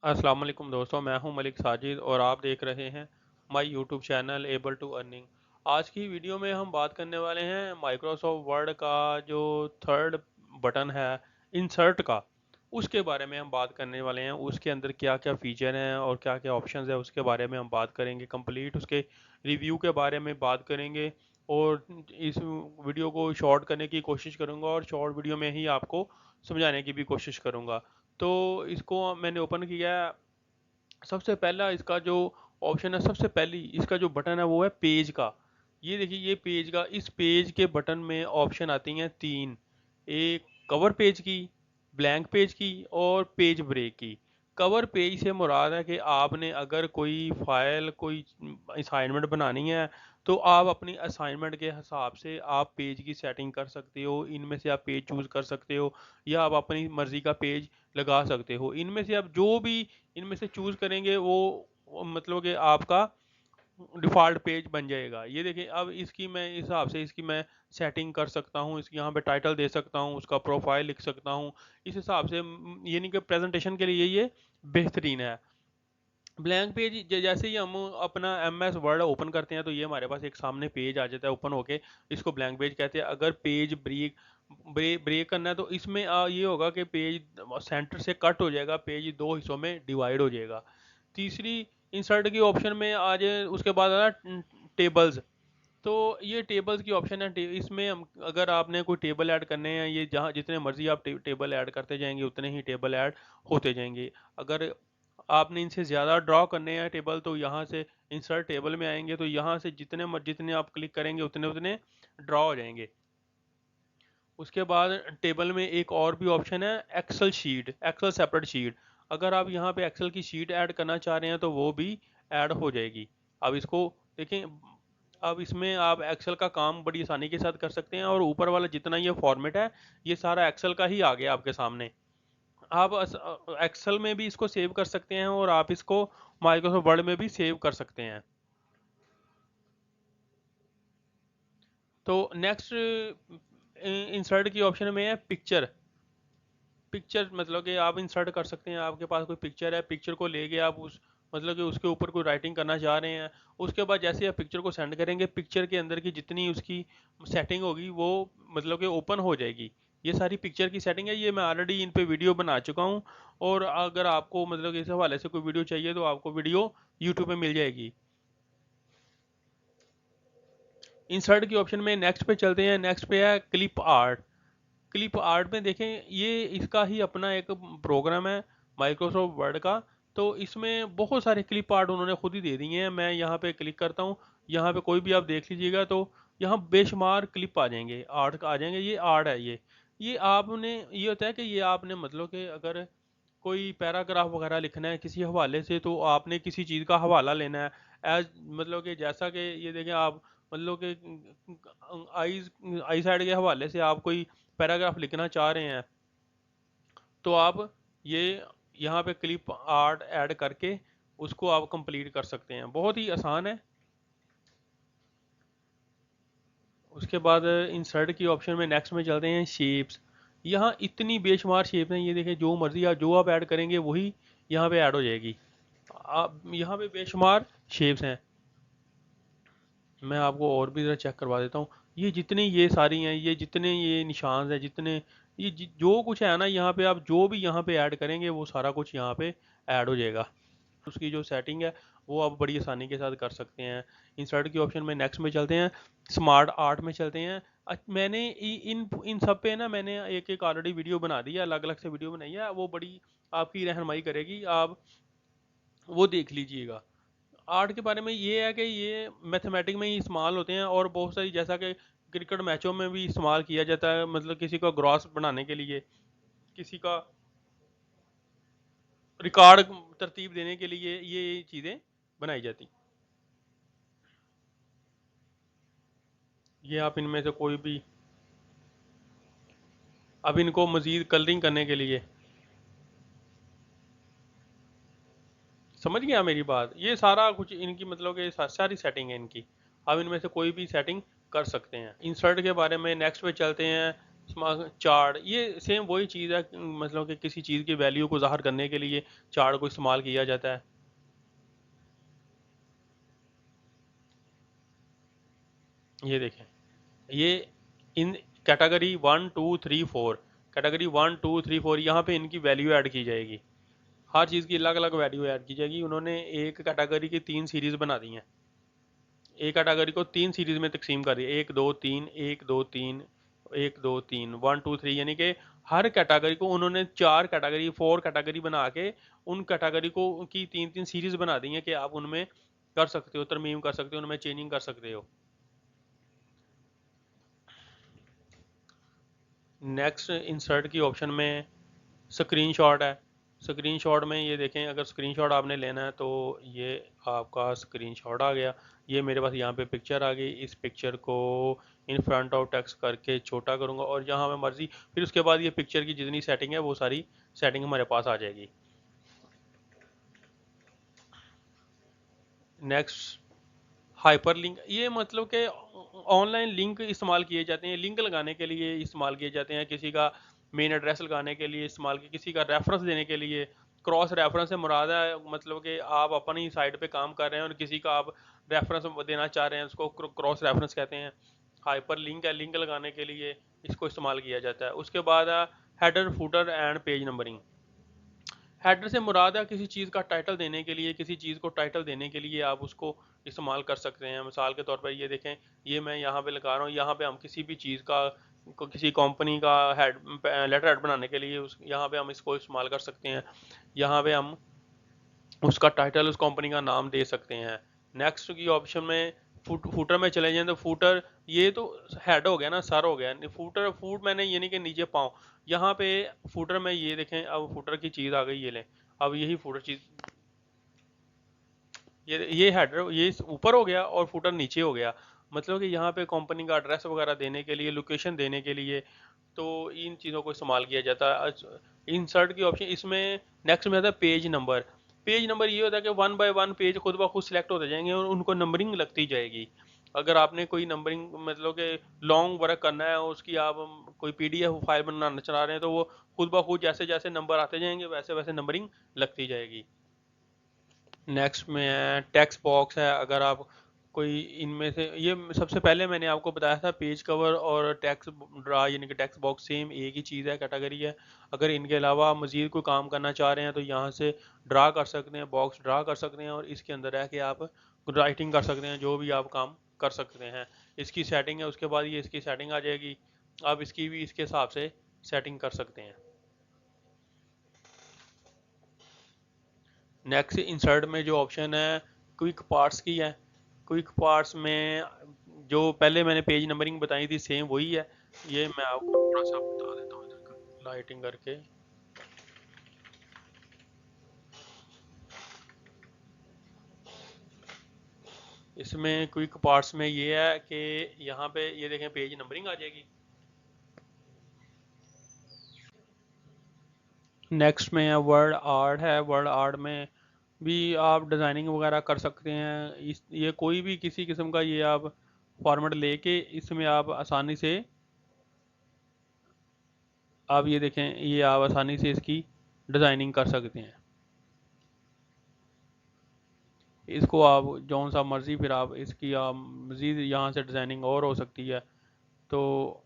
अस्सलाम वालेकुम दोस्तों, मैं हूं मलिक साजिद और आप देख रहे हैं my YouTube channel able to earning. आज की वीडियो में हम बात करने वाले हैं माइक्रोसॉफ्ट वर्ड का जो थर्ड बटन है इंसर्ट का, उसके बारे में हम बात करने वाले हैं। उसके अंदर क्या क्या फ़ीचर हैं और क्या क्या ऑप्शंस हैं उसके बारे में हम बात करेंगे। कंप्लीट उसके रिव्यू के बारे में बात करेंगे और इस वीडियो को शॉर्ट करने की कोशिश करूंगा और शॉर्ट वीडियो में ही आपको समझाने की भी कोशिश करूंगा। तो इसको मैंने ओपन किया है। सबसे पहला इसका जो ऑप्शन है, सबसे पहली इसका जो बटन है वो है पेज का। ये देखिए, ये पेज का, इस पेज के बटन में ऑप्शन आती हैं तीन। एक कवर पेज की, ब्लैंक पेज की और पेज ब्रेक की। कवर पेज से मुराद है कि आपने अगर कोई फाइल, कोई असाइनमेंट बनानी है तो आप अपनी असाइनमेंट के हिसाब से आप पेज की सेटिंग कर सकते हो। इनमें से आप पेज चूज कर सकते हो या आप अपनी मर्जी का पेज लगा सकते हो। इनमें से आप जो भी इनमें से चूज करेंगे वो मतलब कि आपका डिफ़ॉल्ट पेज बन जाएगा। ये देखिए, अब इसकी मैं इस हिसाब से इसकी मैं सेटिंग कर सकता हूँ। इसकी यहाँ पे टाइटल दे सकता हूँ, उसका प्रोफाइल लिख सकता हूँ। इस हिसाब से ये नहीं कि प्रेजेंटेशन के लिए ये बेहतरीन है। ब्लैंक पेज जैसे ही हम अपना एम एस वर्ड ओपन करते हैं तो ये हमारे पास एक सामने पेज आ जाता है ओपन होके। इसको ब्लैंक पेज कहते हैं। अगर पेज ब्रेक करना है तो इसमें ये होगा कि पेज सेंटर से कट हो जाएगा, पेज दो हिस्सों में डिवाइड हो जाएगा। तीसरी इंसर्ट की ऑप्शन में आ जाए, उसके बाद आ टेबल्स। तो ये टेबल्स की ऑप्शन है। इसमें हम अगर आपने कोई टेबल ऐड करने हैं, ये जहाँ जितने मर्जी आप टेबल ऐड करते जाएंगे उतने ही टेबल ऐड होते जाएंगे। अगर आपने इनसे ज़्यादा ड्रॉ करने हैं टेबल तो यहाँ से इंसर्ट टेबल में आएंगे, तो यहाँ से जितने आप क्लिक करेंगे उतने उतने ड्रॉ हो जाएंगे। उसके बाद टेबल में एक और भी ऑप्शन है, excel sheet, excel separate sheet. अगर आप यहाँ पे एक्सेल की शीट ऐड करना चाह रहे हैं तो वो भी ऐड हो जाएगी। अब इसको देखें। अब इसमें आप एक्सेल का काम बड़ी आसानी के साथ कर सकते हैं और ऊपर वाला जितना ये फॉर्मेट है ये सारा एक्सेल का ही आ गया आपके सामने। आप एक्सेल में भी इसको सेव कर सकते हैं और आप इसको माइक्रोसॉफ्ट वर्ड में भी सेव कर सकते हैं। तो नेक्स्ट इंसर्ट की ऑप्शन में है पिक्चर। पिक्चर मतलब कि आप इंसर्ट कर सकते हैं। आपके पास कोई पिक्चर है, पिक्चर को लेके आप उस मतलब कि उसके ऊपर कोई राइटिंग करना चाह रहे हैं। उसके बाद जैसे आप पिक्चर को सेंड करेंगे, पिक्चर के अंदर की जितनी उसकी सेटिंग होगी वो मतलब कि ओपन हो जाएगी। ये सारी पिक्चर की सेटिंग है, ये मैं ऑलरेडी इन पे वीडियो बना चुका हूँ। और अगर आपको मतलब कि इस हवाले से कोई वीडियो चाहिए तो आपको वीडियो यूट्यूब पे मिल जाएगी। इंसर्ट की ऑप्शन में नेक्स्ट पे चलते हैं। नेक्स्ट पे है क्लिप आर्ट। क्लिप आर्ट में देखें, ये इसका ही अपना एक प्रोग्राम है माइक्रोसॉफ्ट वर्ड का। तो इसमें बहुत सारे क्लिप आर्ट उन्होंने खुद ही दे दिए हैं। मैं यहाँ पे क्लिक करता हूँ, यहाँ पे कोई भी आप देख लीजिएगा तो यहाँ बेशुमार क्लिप आ जाएंगे, आर्ट आ जाएंगे। ये आर्ट है। ये आपने, ये होता है कि ये आपने मतलब कि अगर कोई पैराग्राफ वगैरह लिखना है किसी हवाले से तो आपने किसी चीज़ का हवाला लेना है। एज मतलब कि जैसा कि ये देखें आप मतलब कि आईज आई साइड के हवाले से आप कोई पैराग्राफ लिखना चाह रहे हैं तो आप ये यहाँ पे क्लिप आर्ट ऐड करके उसको आप कंप्लीट कर सकते हैं। बहुत ही आसान है। उसके बाद इंसर्ट की ऑप्शन में नेक्स्ट में चलते हैं शेप्स। यहाँ इतनी बेशुमार शेप हैं, ये देखें, जो मर्जी आप जो आप ऐड करेंगे वही यहाँ पे ऐड हो जाएगी। आप यहाँ पे बेशुमार शेप्स हैं। मैं आपको और भी ज़रा चेक करवा देता हूँ। ये जितनी ये सारी हैं, ये जितने ये निशान हैं, जितने ये जो कुछ है ना, यहाँ पे आप जो भी यहाँ पे ऐड करेंगे वो सारा कुछ यहाँ पे ऐड हो जाएगा। उसकी जो सेटिंग है वो आप बड़ी आसानी के साथ कर सकते हैं। इंसर्ट की ऑप्शन में नेक्स्ट में चलते हैं, स्मार्ट आर्ट में चलते हैं। मैंने इन इन सब पे ना मैंने एक एक ऑलरेडी वीडियो बना दी है, अलग अलग से वीडियो बनाई है, वो बड़ी आपकी रहनुमाई करेगी। आप वो देख लीजिएगा। आर्ट के बारे में ये है कि ये मैथमेटिक में ही इस्तेमाल होते हैं और बहुत सारी, जैसा कि क्रिकेट मैचों में भी इस्तेमाल किया जाता है, मतलब किसी का ग्रॉस बनाने के लिए, किसी का रिकॉर्ड तरतीब देने के लिए ये चीज़ें बनाई जाती। ये आप इनमें से कोई भी, अब इनको मज़ीद कलरिंग करने के लिए, समझ गया मेरी बात, ये सारा कुछ इनकी मतलब कि सारी सेटिंग है इनकी। अब इनमें से कोई भी सेटिंग कर सकते हैं। इंसर्ट के बारे में नेक्स्ट पे चलते हैं। चार्ट ये सेम वही चीज़ है, मतलब कि किसी चीज़ की वैल्यू को ज़ाहिर करने के लिए चार्ट को इस्तेमाल किया जाता है। ये देखें, ये इन कैटेगरी 1 2 3 4, कैटेगरी 1 2 3 4 यहाँ पे इनकी वैल्यू ऐड की जाएगी। हर चीज़ की अलग अलग वैल्यू ऐड की जाएगी। उन्होंने एक कैटेगरी की 3 सीरीज बना दी हैं। एक कैटेगरी को 3 सीरीज में तकसीम कर दिया, 1 2 3, 1 2 3, 1 2 3, 1 2 3, यानी कि हर कैटेगरी को उन्होंने 4 कैटेगरी बना के उन कैटेगरी को की 3 3 सीरीज बना दी हैं कि आप उनमें कर सकते हो, तरमीम कर सकते हो, उनमें चेंजिंग कर सकते हो। नेक्स्ट इंसर्ट की ऑप्शन में स्क्रीनशॉट है। स्क्रीनशॉट में ये देखें, अगर स्क्रीनशॉट आपने लेना है तो ये आपका स्क्रीनशॉट आ गया। ये मेरे पास यहाँ पे पिक्चर आ गई। इस पिक्चर को इन फ्रंट ऑफ टेक्स्ट करके छोटा करूँगा और जहाँ मैं मर्जी, फिर उसके बाद ये पिक्चर की जितनी सेटिंग है वो सारी सेटिंग हमारे पास आ जाएगी। नेक्स्ट हाइपरलिंक, ये मतलब कि ऑनलाइन लिंक इस्तेमाल किए जाते हैं, लिंक लगाने के लिए इस्तेमाल किए जाते हैं, किसी का मेन एड्रेस लगाने के लिए इस्तेमाल किए, किसी का रेफरेंस देने के लिए। क्रॉस रेफरेंस से मुराद है मतलब कि आप अपनी साइड पे काम कर रहे हैं और किसी का आप रेफरेंस देना चाह रहे हैं, उसको क्रॉस रेफरेंस कहते हैं। हाइपर लिंक है, लिंक लगाने के लिए इसको इस्तेमाल किया जाता है। उसके बाद है header footer and page numbering. Header से मुराद है किसी चीज़ का टाइटल देने के लिए, किसी चीज़ को टाइटल देने के लिए आप उसको इस्तेमाल कर सकते हैं। मिसाल के तौर पर ये देखें, ये मैं यहाँ पे लगा रहा हूँ, यहाँ पे हम किसी भी चीज़ का किसी कंपनी का हेड लेटर हेड बनाने के लिए उस यहाँ पे हम इसको इस्तेमाल कर सकते हैं। यहाँ पे हम उसका टाइटल, उस कंपनी का नाम दे सकते हैं। नेक्स्ट की ऑप्शन में फूटर में चले जाएं तो फूटर, ये तो हेड हो गया ना, सर हो गया। फूटर फूट मैंने ये नहीं कि नीचे पाँव, यहाँ पे फूटर में ये देखें, अब फूटर की चीज़ आ गई, ये लें। अब यही फूटर चीज़, ये हेडर ये ऊपर हो गया और फुटर नीचे हो गया। मतलब कि यहाँ पे कंपनी का एड्रेस वगैरह देने के लिए, लोकेशन देने के लिए, तो इन चीज़ों को इस्तेमाल किया जाता है। इंसर्ट की ऑप्शन इसमें नेक्स्ट में आता है पेज नंबर। पेज नंबर ये होता है कि 1 बाय 1 पेज खुद ब खुद सिलेक्ट होते जाएंगे और उनको नंबरिंग लगती जाएगी। अगर आपने कोई नंबरिंग मतलब कि लॉन्ग वर्क करना है, उसकी आप कोई पीडीएफ फाइल बनाना चाह रहे हैं, तो वो खुद ब खुद जैसे जैसे नंबर आते जाएंगे वैसे वैसे नंबरिंग लगती जाएगी। नेक्स्ट में है टेक्स्ट बॉक्स है। अगर आप कोई इनमें से, ये सबसे पहले मैंने आपको बताया था पेज कवर और टेक्स्ट ड्रा यानी कि टेक्स्ट बॉक्स सेम एक ही चीज़ है, कैटेगरी है। अगर इनके अलावा मज़ीद कोई काम करना चाह रहे हैं तो यहाँ से ड्रा कर सकते हैं, बॉक्स ड्रा कर सकते हैं और इसके अंदर है कि आप राइटिंग कर सकते हैं, जो भी आप काम कर सकते हैं। इसकी सेटिंग है, उसके बाद ये इसकी सेटिंग आ जाएगी। आप इसकी भी इसके हिसाब से सेटिंग कर सकते हैं। नेक्स्ट इंसर्ट में जो ऑप्शन है क्विक पार्ट्स की है। क्विक पार्ट्स में जो पहले मैंने पेज नंबरिंग बताई थी सेम वही है। ये मैं आपको थोड़ा सा बता देता हूँ इधर लाइटिंग करके। इसमें क्विक पार्ट्स में ये है कि यहाँ पे ये देखें पेज नंबरिंग आ जाएगी। नेक्स्ट में है वर्ड आर्ट है। वर्ड आर्ट में भी आप डिज़ाइनिंग वगैरह कर सकते हैं। इस ये कोई भी किसी किस्म का ये आप फॉर्मेट लेके इसमें आप आसानी से, आप ये देखें, ये आप आसानी से इसकी डिज़ाइनिंग कर सकते हैं। इसको आप जौन सा मर्ज़ी, फिर आप इसकी आप मज़ीद यहाँ से डिज़ाइनिंग और हो सकती है। तो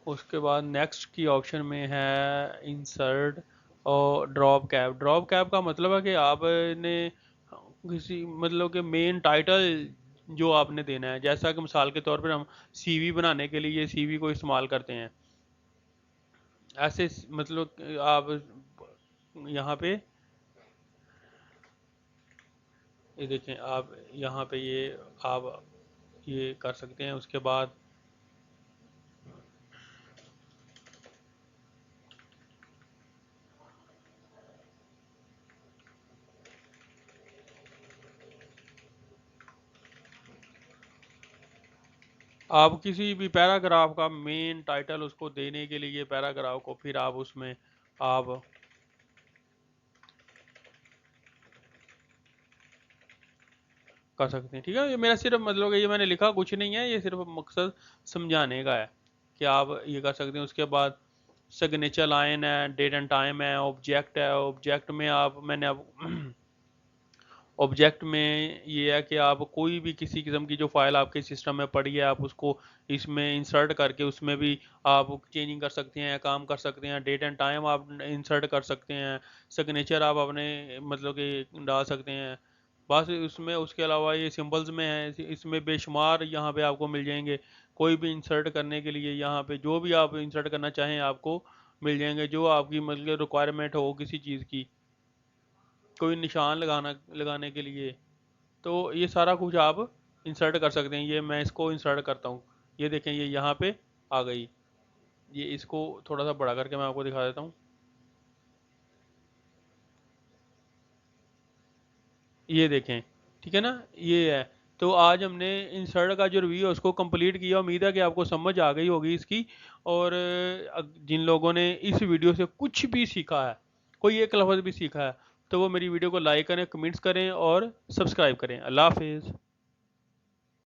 उसके बाद नेक्स्ट की ऑप्शन में है इंसर्ट और ड्रॉप कैप। ड्रॉप कैप का मतलब है कि आपने किसी मतलब कि मेन टाइटल जो आपने देना है, जैसा कि मिसाल के तौर पर हम सीवी बनाने के लिए सीवी को इस्तेमाल करते हैं, ऐसे मतलब आप यहाँ पे ये देखें, आप यहाँ पे ये आप ये कर सकते हैं। उसके बाद आप किसी भी पैराग्राफ का मेन टाइटल उसको देने के लिए पैराग्राफ को, फिर आप उसमें आप कर सकते हैं। ठीक है, ये मेरा सिर्फ मतलब कि ये मैंने लिखा कुछ नहीं है, ये सिर्फ मकसद समझाने का है कि आप ये कर सकते हैं। उसके बाद सिग्नेचर लाइन है, डेट एंड टाइम है, ऑब्जेक्ट है। ऑब्जेक्ट में आप मैंने अब ऑब्जेक्ट में ये है कि आप कोई भी किसी किस्म की जो फाइल आपके सिस्टम में पड़ी है आप उसको इसमें इंसर्ट करके उसमें भी आप चेंजिंग कर सकते हैं, काम कर सकते हैं। डेट एंड टाइम आप इंसर्ट कर सकते हैं। सिग्नेचर आप अपने मतलब कि डाल सकते हैं। बस उसमें उसके अलावा ये सिंबल्स में है, इसमें बेशुमार यहाँ पे आपको मिल जाएंगे। कोई भी इंसर्ट करने के लिए यहाँ पे जो भी आप इंसर्ट करना चाहें आपको मिल जाएंगे, जो आपकी मतलब रिक्वायरमेंट हो किसी चीज़ की, कोई निशान लगाने के लिए। तो ये सारा कुछ आप इंसर्ट कर सकते हैं। ये मैं इसको इंसर्ट करता हूँ, ये देखें ये यहाँ पे आ गई। ये इसको थोड़ा सा बड़ा करके मैं आपको दिखा देता हूँ। ये देखें, ठीक है ना, ये है। तो आज हमने इंसर्ट का जो रिव्यू है उसको कंप्लीट किया। उम्मीद है कि आपको समझ आ गई होगी इसकी। और जिन लोगों ने इस वीडियो से कुछ भी सीखा है, कोई एक लफ्ज़ भी सीखा है, तो वो मेरी वीडियो को लाइक करें, कमेंट्स करें और सब्सक्राइब करें। अल्लाह हाफिज़।